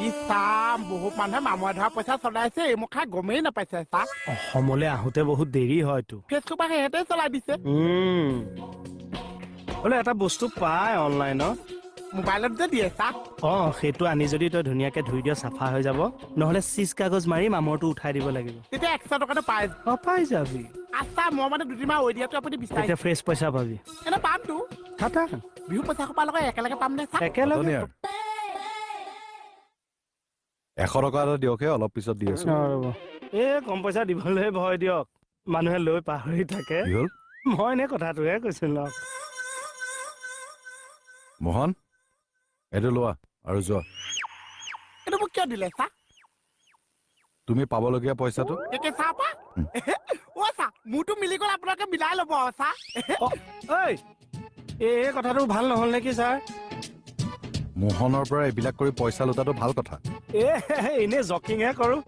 ইছাম বহুত মানুহে মামুৱে ধৰা পইচা চলাইছে মোক খাই গমেই নাপাইছে চা অসমলৈ আহোতে বহুত দেৰি হয়তো ফেচবুক সিহঁতে চলাই দিছে বোলে এটা বস্তু পায় অনলাইনত মোবাইলত যে দিয়ে চা সেইটো আনি যদি তই ধুনীয়াকে ধুই দিয় চাফা হৈ যাব নহলে চিজ কাগজ মাৰি মামৰটো উঠাই দিব লাগিব তেতিয়া 100 টকাটো পাই পাই যাবি আচ্ছা মই মানে দুদিনমান ঐ দিয়াটো আপুনি বিচাৰি তেতিয়া ফ্ৰেছ পইচা পাবি এনে পামতো থাকা বিহু পইচা সোপা লগত একেলগে পাম নে চা একেলগে 100 টকা এটা দিয়ক অলপ পিছত দি আছো কম পইচা দিবলৈ ভয় দিয়ক মানুহে লৈ পাহৰি থাকে কি হ'ল মই এনে কথাটোহে কৈছিলো মোহন এইটো লোৱা আৰু যোৱা এইটো মোক কিয় দিলে চা তুমি পাবলগীয়া পইচাটো একে চা পা অ চা মোৰতো মিলি গ'ল আপোনালোকে মিলাই ল'ব চা এই কথাটো ভাল নহল নেকি ছাৰ মোহনৰ পৰা এইবিলাক কৰি পইচা লোটাটো ভাল কথা এনে জকিংহে কৰো